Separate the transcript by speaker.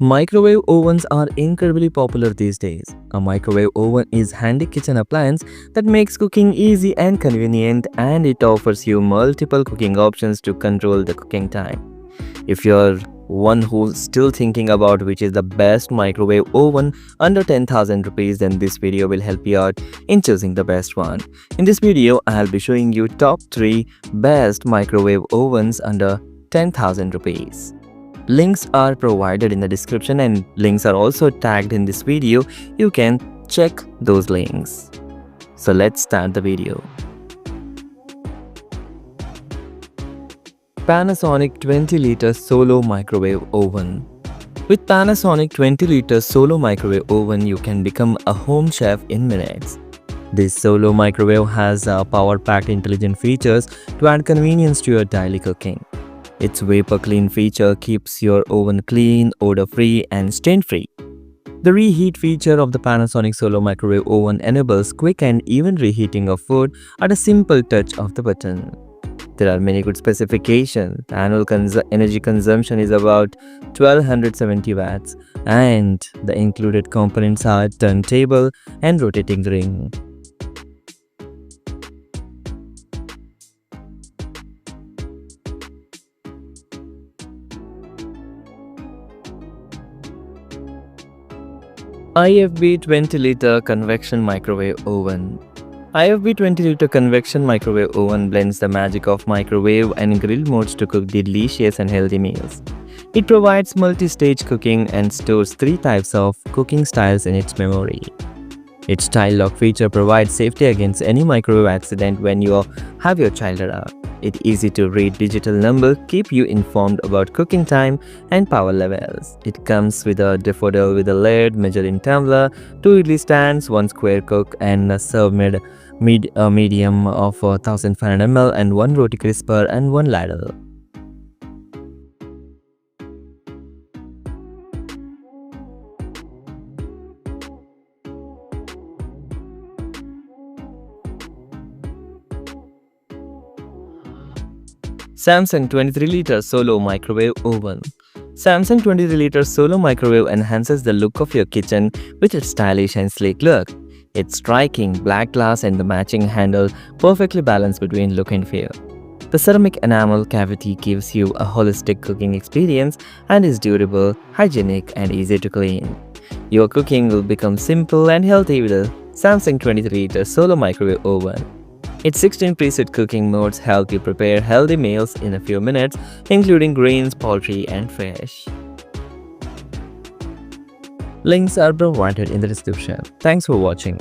Speaker 1: Microwave ovens are incredibly popular these days. A microwave oven is a handy kitchen appliance that makes cooking easy and convenient, and it offers you multiple cooking options to control the cooking time. If you're one who's still thinking about which is the best microwave oven under 10,000 rupees, then this video will help you out in choosing the best one. In this video, I'll be showing you top 3 best microwave ovens under 10,000 rupees. Links are provided in the description and links are also tagged in this video. You can check those links. So let's start the video. Panasonic 20-liter Solo Microwave Oven. With Panasonic 20-liter Solo Microwave Oven, you can become a home chef in minutes. This Solo Microwave has power-packed intelligent features to add convenience to your daily cooking. Its vapor clean feature keeps your oven clean, odor-free, and stain-free. The reheat feature of the Panasonic Solo Microwave Oven enables quick and even reheating of food at a simple touch of the button. There are many good specifications. The annual energy consumption is about 1270 watts, and the included components are turntable and rotating ring. IFB 20-liter Convection Microwave Oven. IFB 20-liter Convection Microwave Oven blends the magic of microwave and grill modes to cook delicious and healthy meals. It provides multi-stage cooking and stores 3 types of cooking styles in its memory. Its child lock feature provides safety against any microwave accident when you have your child around. It's easy to read digital numbers, keep you informed about cooking time and power levels. It comes with a decoder with a lid, measuring tumbler, 2 idli stands, 1 square cook, and a serve medium of 1500 ml, and 1 roti crisper and 1 ladle. Samsung 23-liter Solo Microwave Oven. Samsung 23-liter Solo Microwave enhances the look of your kitchen with its stylish and sleek look. Its striking black glass and the matching handle perfectly balance between look and feel. The ceramic enamel cavity gives you a holistic cooking experience and is durable, hygienic, and easy to clean. Your cooking will become simple and healthy with a Samsung 23-liter Solo Microwave Oven. Its 16 preset cooking modes help you prepare healthy meals in a few minutes, including greens, poultry, and fish. Links are provided in the description. Thanks for watching.